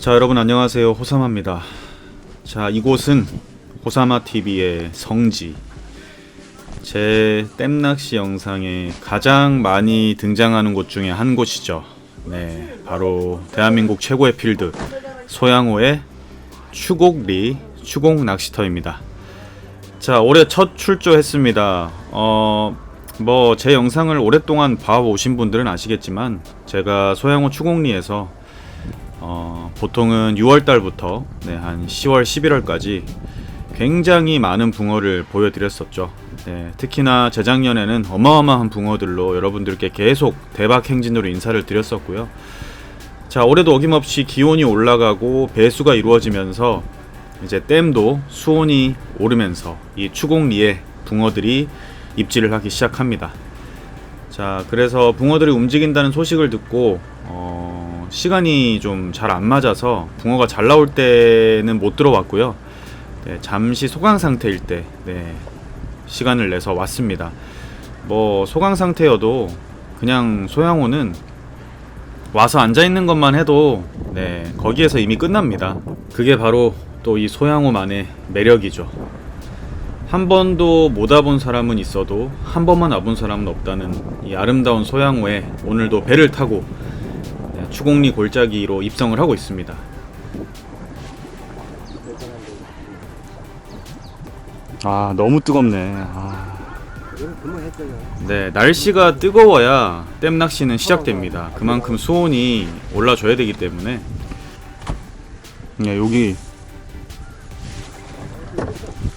자, 여러분 안녕하세요. 호사마입니다. 자, 이곳은 호사마TV의 성지, 제 댐낚시 영상에 가장 많이 등장하는 곳 중에 한 곳이죠. 네, 바로 대한민국 최고의 필드 소양호의 추곡리 추곡 낚시터입니다. 자, 올해 첫 출조했습니다. 뭐 제 영상을 오랫동안 봐오신 분들은 아시겠지만, 제가 소양호 추곡리에서 보통은 6월달부터 한 10월, 11월까지 굉장히 많은 붕어를 보여드렸었죠. 네, 특히나 재작년에는 어마어마한 붕어들로 여러분들께 계속 대박 행진으로 인사를 드렸었고요. 자, 올해도 어김없이 기온이 올라가고 배수가 이루어지면서 이제 댐도 수온이 오르면서 이 추곡리에 붕어들이 입질을 하기 시작합니다. 자, 그래서 붕어들이 움직인다는 소식을 듣고 시간이 좀 잘 안 맞아서 붕어가 잘 나올 때는 못 들어왔고요. 네, 잠시 소강 상태일 때 시간을 내서 왔습니다. 뭐 소강 상태여도 그냥 소양호는 와서 앉아 있는 것만 해도 거기에서 이미 끝납니다. 그게 바로 또 이 소양호만의 매력이죠. 한 번도 못 와본 사람은 있어도 한 번만 와본 사람은 없다는 이 아름다운 소양호에 오늘도 배를 타고 추곡리 골짜기로 입성을 하고 있습니다. 아, 너무 뜨겁네. 네, 날씨가 뜨거워야 댐 낚시는 시작됩니다. 그만큼 수온이 올라줘야 되기 때문에. 네, 여기.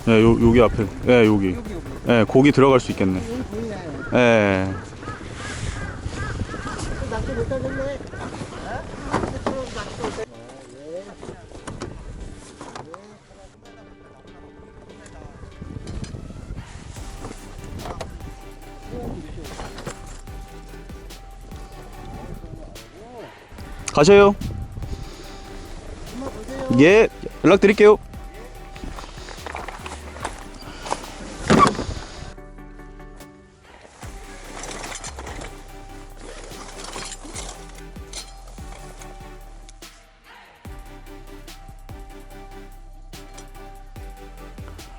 네, 여기 앞에. 네, 여기. 네, 고기 들어갈 수 있겠네. 네. 가세요. 예, 연락드릴게요.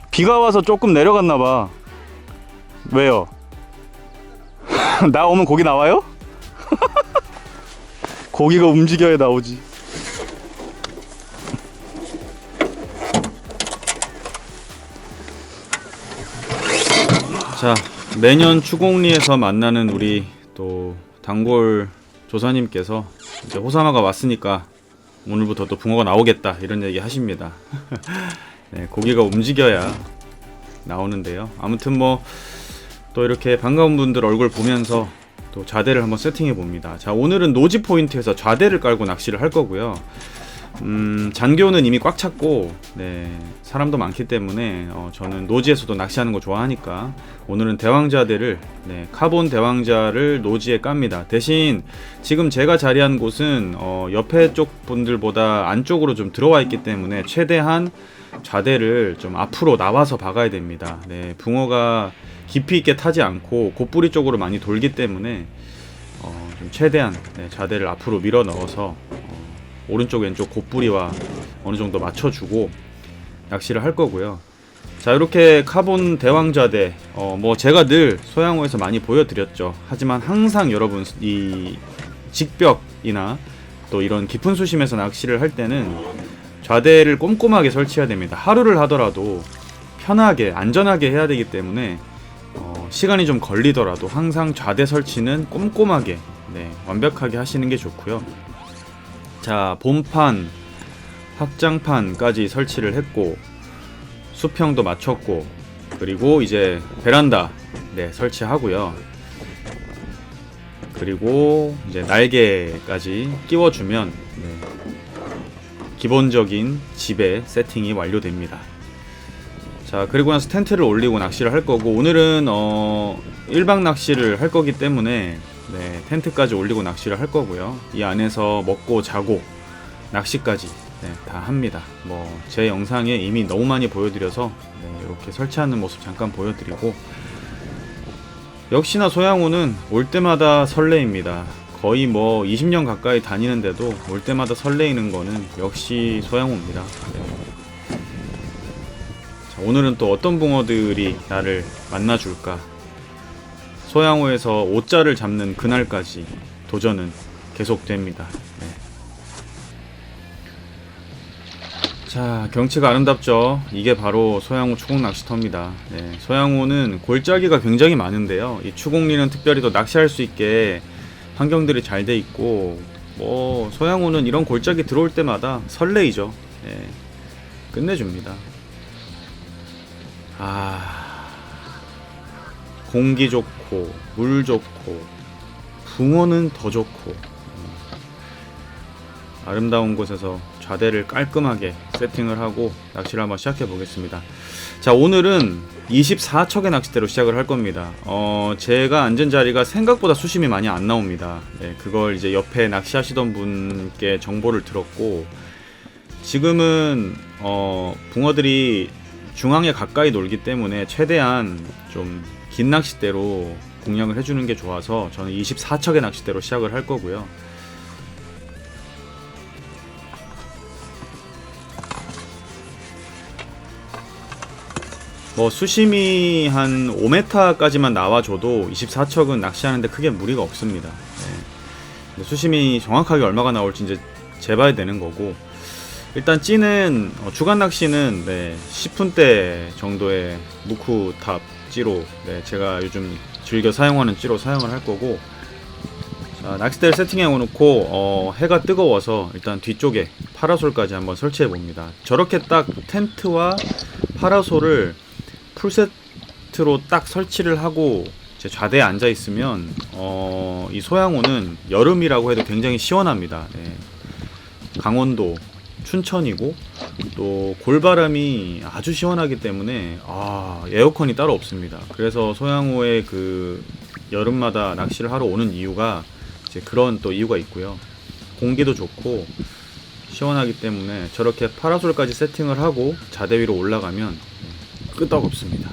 비가 와서 조금 내려갔나봐. 왜요? 나 오면 고기 나와요? 고기가 움직여야 나오지. 자, 매년 추곡리에서 만나는 우리 또 단골 조사님께서 이제 호사마가 왔으니까 오늘부터 또 붕어가 나오겠다 이런 얘기 하십니다. 네, 고기가 움직여야 나오는데요. 아무튼 뭐 또 이렇게 반가운 분들 얼굴 보면서 또 좌대를 한번 세팅해 봅니다. 자, 오늘은 노지 포인트에서 좌대를 깔고 낚시를 할 거고요. 잔교는 이미 꽉 찼고 사람도 많기 때문에 저는 노지에서도 낚시하는 거 좋아하니까 오늘은 대왕자대를 카본 대왕자를 노지에 깝니다. 대신 지금 제가 자리한 곳은 옆에 쪽 분들보다 안쪽으로 좀 들어와 있기 때문에 최대한 좌대를 좀 앞으로 나와서 박아야 됩니다. 붕어가 깊이 있게 타지 않고 곱부리 쪽으로 많이 돌기 때문에 좀 최대한 좌대를 앞으로 밀어 넣어서 오른쪽 왼쪽 곱부리와 어느 정도 맞춰주고 낚시를 할 거고요. 자, 이렇게 카본 대왕좌대 뭐 제가 늘 소양호에서 많이 보여드렸죠. 하지만 항상 여러분 이 직벽이나 또 이런 깊은 수심에서 낚시를 할 때는 좌대를 꼼꼼하게 설치해야 됩니다. 하루를 하더라도 편하게 안전하게 해야 되기 때문에 시간이 좀 걸리더라도 항상 좌대 설치는 꼼꼼하게 완벽하게 하시는 게 좋고요. 자, 본판, 확장판까지 설치를 했고 수평도 맞췄고 그리고 이제 베란다 설치하고요. 그리고 이제 날개까지 끼워주면 기본적인 집의 세팅이 완료됩니다. 자, 그리고 나서 텐트를 올리고 낚시를 할 거고, 오늘은 1박 낚시를 할 거기 때문에 텐트까지 올리고 낚시를 할 거고요. 이 안에서 먹고 자고 낚시까지 다 합니다. 뭐 제 영상에 이미 너무 많이 보여드려서 이렇게 설치하는 모습 잠깐 보여드리고, 역시나 소양호는 올 때마다 설레입니다. 거의 뭐 20년 가까이 다니는데도 올 때마다 설레이는 거는 역시 소양호입니다. 네. 자, 오늘은 또 어떤 붕어들이 나를 만나줄까? 소양호에서 5자를 잡는 그날까지 도전은 계속됩니다. 네. 자, 경치가 아름답죠. 이게 바로 소양호 추곡 낚시터입니다. 네, 소양호는 골짜기가 굉장히 많은데요. 이 추곡리는 특별히 더 낚시할 수 있게 환경들이 잘 돼 있고, 뭐 소양호는 이런 골짜기 들어올 때마다 설레이죠. 네, 끝내줍니다. 공기 좋고 물 좋고 붕어는 더 좋고, 아름다운 곳에서 좌대를 깔끔하게 세팅을 하고 낚시를 한번 시작해 보겠습니다. 자, 오늘은 24척의 낚싯대로 시작을 할 겁니다. 제가 앉은 자리가 생각보다 수심이 많이 안 나옵니다. 네, 그걸 이제 옆에 낚시하시던 분께 정보를 들었고, 지금은 붕어들이 중앙에 가까이 놀기 때문에 최대한 좀 긴 낚싯대로 공략을 해주는 게 좋아서 저는 24척의 낚싯대로 시작을 할 거고요. 뭐 수심이 한 5m까지만 나와줘도 24척은 낚시하는데 크게 무리가 없습니다. 네. 수심이 정확하게 얼마가 나올지 이제 재봐야 되는 거고, 일단 찌는 주간 낚시는 10분대 정도의 무쿠탑 찌로, 제가 요즘 즐겨 사용하는 찌로 사용을 할 거고, 자, 낚싯대를 세팅해 놓고 해가 뜨거워서 일단 뒤쪽에 파라솔까지 한번 설치해 봅니다. 저렇게 딱 텐트와 파라솔을 풀세트로 딱 설치를 하고 제 좌대에 앉아 있으면 이 소양호는 여름이라고 해도 굉장히 시원합니다. 네. 강원도 춘천이고 또 골바람이 아주 시원하기 때문에 에어컨이 따로 없습니다. 그래서 소양호에 그 여름마다 낚시를 하러 오는 이유가 이제 그런 또 이유가 있고요. 공기도 좋고 시원하기 때문에 저렇게 파라솔까지 세팅을 하고 자대 위로 올라가면 끄떡없습니다.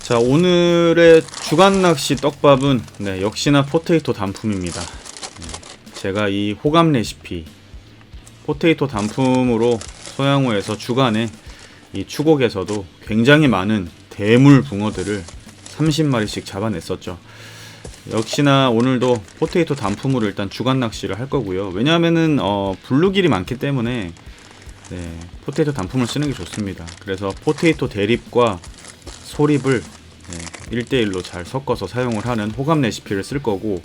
자, 오늘의 주간낚시 떡밥은 역시나 포테이토 단품입니다. 제가 이 호감 레시피 포테이토 단품으로 소양호에서 주간에 이 추곡에서도 굉장히 많은 대물 붕어들을 30마리씩 잡아냈었죠. 역시나 오늘도 포테이토 단품으로 일단 주간 낚시를 할 거고요. 왜냐하면은 블루길이 많기 때문에 포테이토 단품을 쓰는 게 좋습니다. 그래서 포테이토 대립과 소립을 1대1로 잘 섞어서 사용을 하는 호감 레시피를 쓸 거고,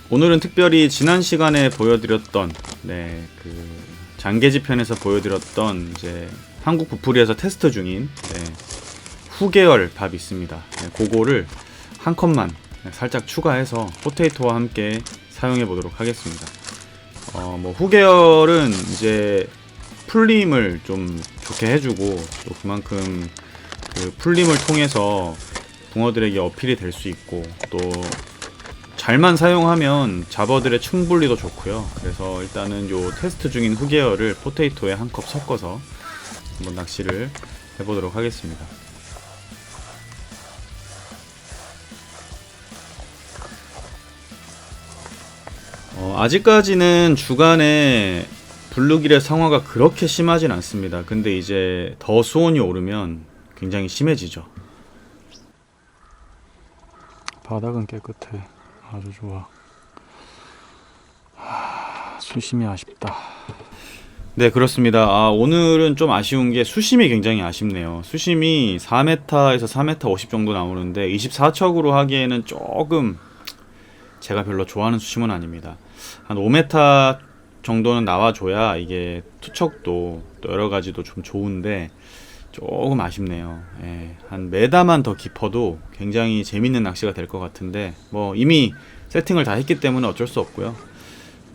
오늘은 특별히 지난 시간에 보여드렸던 그 장계지 편에서 보여드렸던 이제 한국 부풀이에서 테스트 중인 후계열 밥 있습니다. 그거를 한 컵만 살짝 추가해서 포테이토와 함께 사용해 보도록 하겠습니다. 뭐 후계열은 이제 풀림을 좀 좋게 해주고 또 그만큼 그 풀림을 통해서 붕어들에게 어필이 될 수 있고, 또 잘만 사용하면 잡어들의 충분리도 좋고요. 그래서 일단은 요 테스트 중인 후계열을 포테이토에 한 컵 섞어서 한번 낚시를 해보도록 하겠습니다. 아직까지는 주간에 블루길의 상황가 그렇게 심하진 않습니다. 근데 이제 더 수온이 오르면 굉장히 심해지죠. 바닥은 깨끗해. 아주 좋아. 수심이 아쉽다. 네, 그렇습니다. 오늘은 좀 아쉬운 게 수심이 굉장히 아쉽네요. 수심이 4m에서 4m 50 정도 나오는데 24척으로 하기에는 조금 제가 별로 좋아하는 수심은 아닙니다. 한 5m 정도는 나와줘야 이게 투척도 또 여러가지도 좀 좋은데 조금 아쉽네요. 한 메다만 더 깊어도 굉장히 재밌는 낚시가 될 것 같은데, 뭐 이미 세팅을 다 했기 때문에 어쩔 수 없고요.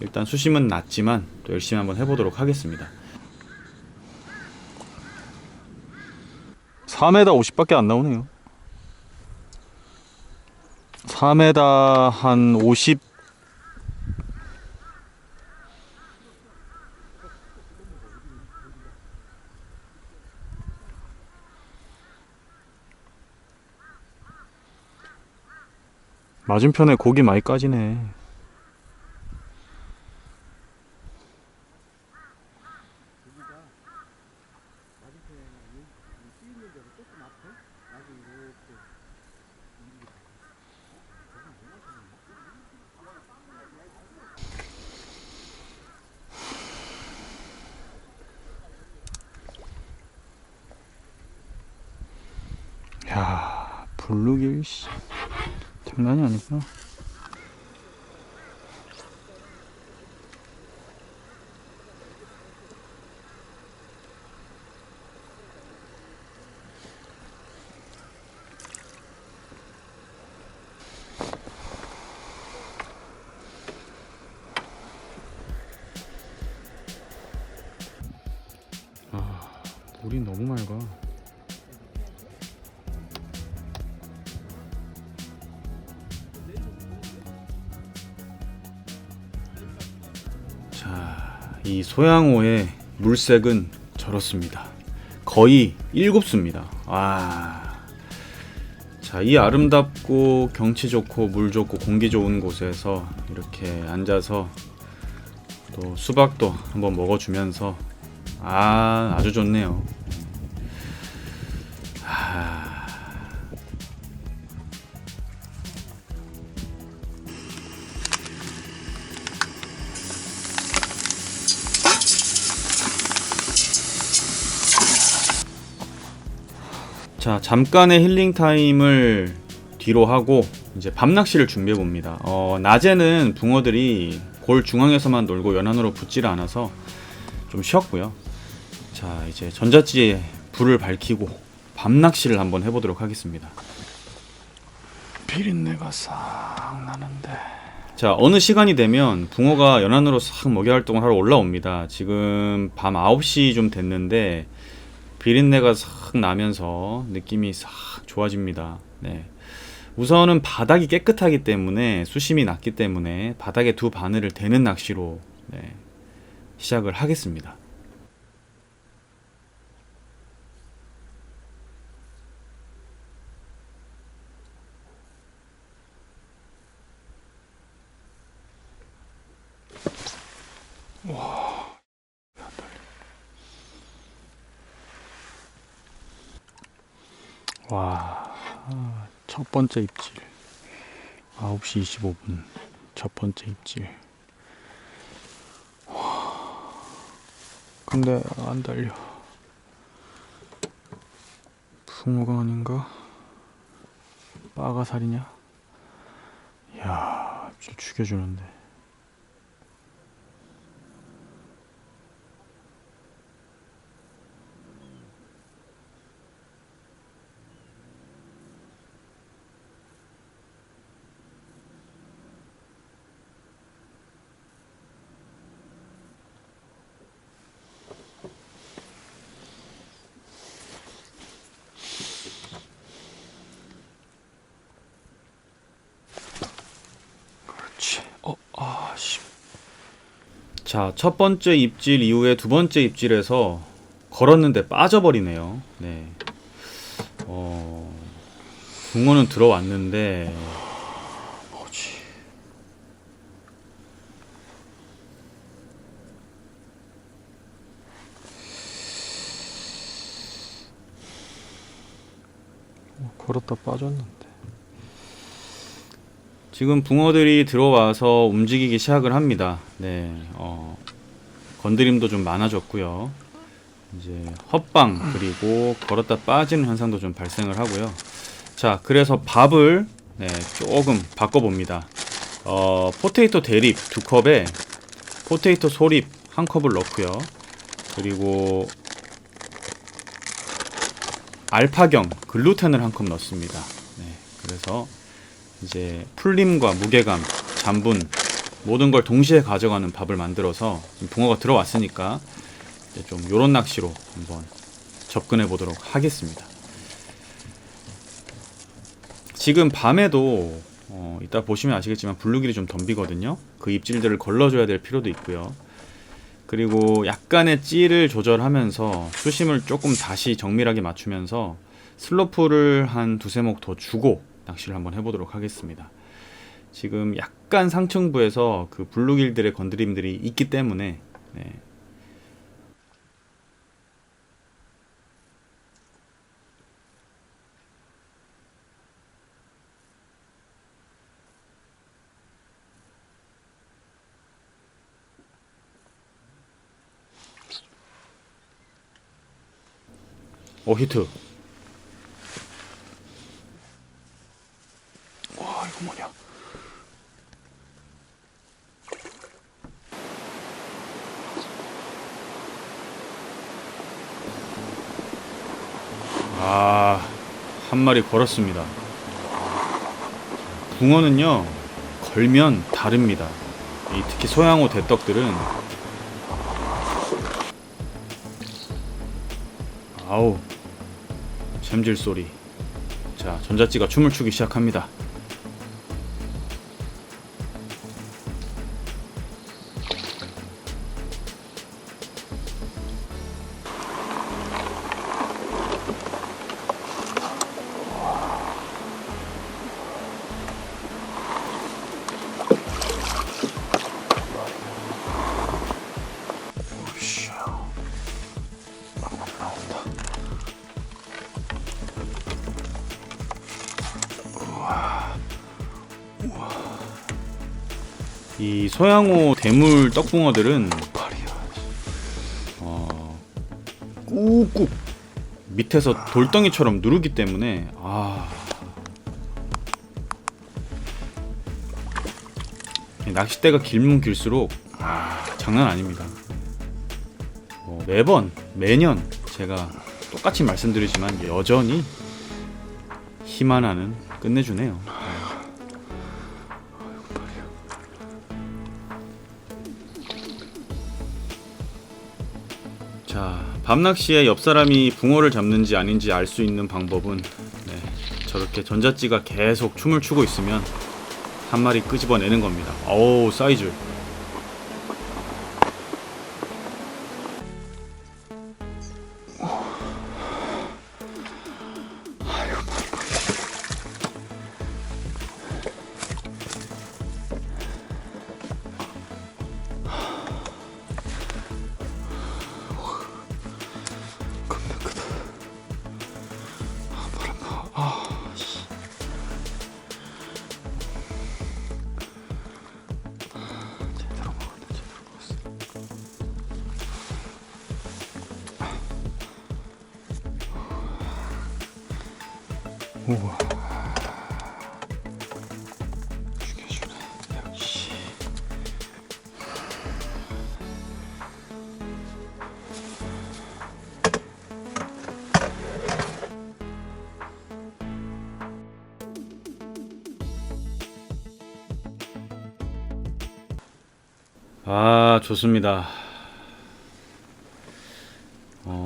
일단 수심은 낮지만 또 열심히 한번 해보도록 하겠습니다. 4m 50밖에 안 나오네요. 4m 한 50 맞은편에 고기 많이 까지네. 야, 블루길 씨, 장난이 아니구나. 물이 너무 맑아. 자, 이 소양호의 물색은 저렇습니다. 거의 7수입니다. 와. 자, 이 아름답고 경치 좋고 물 좋고 공기 좋은 곳에서 이렇게 앉아서 또 수박도 한번 먹어주면서 아주 좋네요. 자, 잠깐의 힐링 타임을 뒤로 하고 이제 밤 낚시를 준비해 봅니다. 낮에는 붕어들이 골 중앙에서만 놀고 연안으로 붙질 않아서 좀 쉬었고요. 자, 이제 전자찌에 불을 밝히고 밤 낚시를 한번 해보도록 하겠습니다. 비린내가 싹 나는데. 자, 어느 시간이 되면 붕어가 연안으로 싹 먹이 활동을 하러 올라옵니다. 지금 밤 9시 좀 됐는데 비린내가 싹 나면서 느낌이 싹 좋아집니다. 네. 우선은 바닥이 깨끗하기 때문에 수심이 낮기 때문에 바닥에 두 바늘을 대는 낚시로 시작을 하겠습니다. 와, 첫 번째 입질 9시 25분 첫 번째 입질. 근데 안 달려. 붕어가 아닌가? 빠가살이냐? 이야, 입질 죽여주는데. 자, 첫 번째 입질 이후에 두 번째 입질에서 걸었는데 빠져버리네요. 네. 붕어는 들어왔는데 뭐지? 걸었다 빠졌는데. 지금 붕어들이 들어와서 움직이기 시작을 합니다. 네, 건드림도 좀 많아졌고요. 이제 헛방 그리고 걸었다 빠지는 현상도 좀 발생을 하고요. 자, 그래서 밥을 조금 바꿔봅니다. 포테이토 대립 2컵에 포테이토 소립 1컵을 넣고요. 그리고 알파경 글루텐을 1컵 넣습니다. 네, 그래서 이제 풀림과 무게감, 잔분 모든 걸 동시에 가져가는 밥을 만들어서 붕어가 들어왔으니까 이제 좀 요런 낚시로 한번 접근해 보도록 하겠습니다. 지금 밤에도 이따 보시면 아시겠지만 블루길이 좀 덤비거든요. 그 입질들을 걸러줘야 될 필요도 있고요. 그리고 약간의 찌를 조절하면서 수심을 조금 다시 정밀하게 맞추면서 슬로프를 한 두세 목 더 주고 낚시를 한번 해보도록 하겠습니다. 지금 약간 상층부에서 그 블루길들의 건드림들이 있기 때문에 네. 히트. 와, 이거 뭐냐? 한 마리 걸었습니다. 붕어는요, 걸면 다릅니다. 특히 소양호 대떡들은 아우, 잼질 소리. 자, 전자찌가 춤을 추기 시작합니다. 이 소양호 대물 떡붕어들은 꾹꾹 밑에서 돌덩이처럼 누르기 때문에 낚싯대가 길면 길수록 장난 아닙니다. 매년 제가 똑같이 말씀드리지만 여전히 힘 하나는 끝내주네요. 자, 밤낚시에 옆사람이 붕어를 잡는지 아닌지 알 수 있는 방법은 저렇게 전자찌가 계속 춤을 추고 있으면 한 마리 끄집어내는 겁니다. 어우, 사이즈. 우와. 죽여주네, 역시. 좋습니다.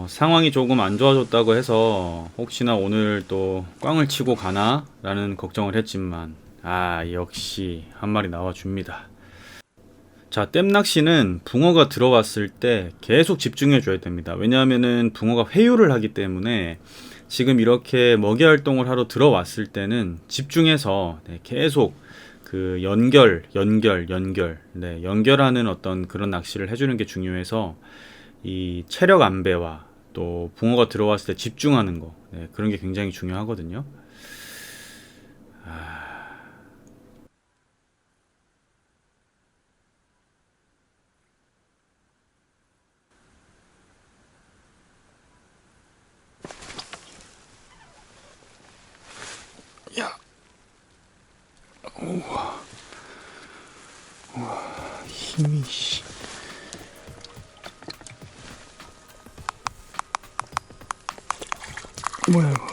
상황이 조금 안 좋아졌다고 해서 혹시나 오늘 또 꽝을 치고 가나? 라는 걱정을 했지만 역시 한 마리 나와줍니다. 자, 댐낚시는 붕어가 들어왔을 때 계속 집중해 줘야 됩니다. 왜냐하면은 붕어가 회유를 하기 때문에 지금 이렇게 먹이 활동을 하러 들어왔을 때는 집중해서 계속 그 연결하는 어떤 그런 낚시를 해주는 게 중요해서 이 체력 안배와 또 붕어가 들어왔을 때 집중하는 거 그런 게 굉장히 중요하거든요. 야, 우와, 힘이 뭐야 이거?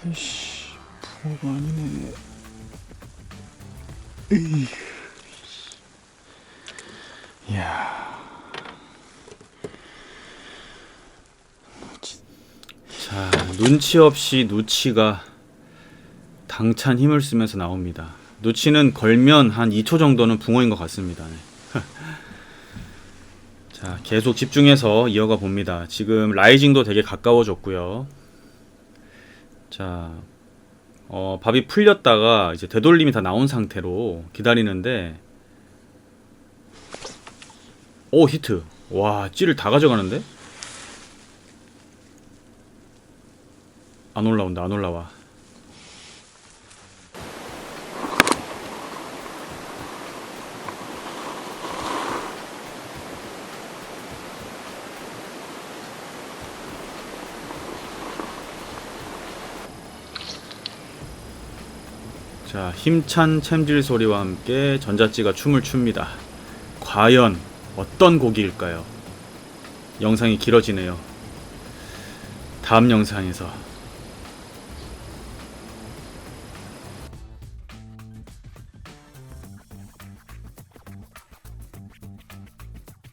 아이씨, 붕어가 아니네. 에이. 이야. 자, 눈치 없이 누치가 당찬 힘을 쓰면서 나옵니다. 누치는 걸면 한 2초 정도는 붕어인 것 같습니다. 자, 계속 집중해서 이어가 봅니다. 지금 라이징도 되게 가까워졌고요. 자, 밥이 풀렸다가 이제 되돌림이 다 나온 상태로 기다리는데, 오, 히트. 와, 찌를 다 가져가는데? 안 올라온다, 안 올라와. 자, 힘찬 챔질 소리와 함께 전자찌가 춤을 춥니다. 과연 어떤 곡일까요? 영상이 길어지네요. 다음 영상에서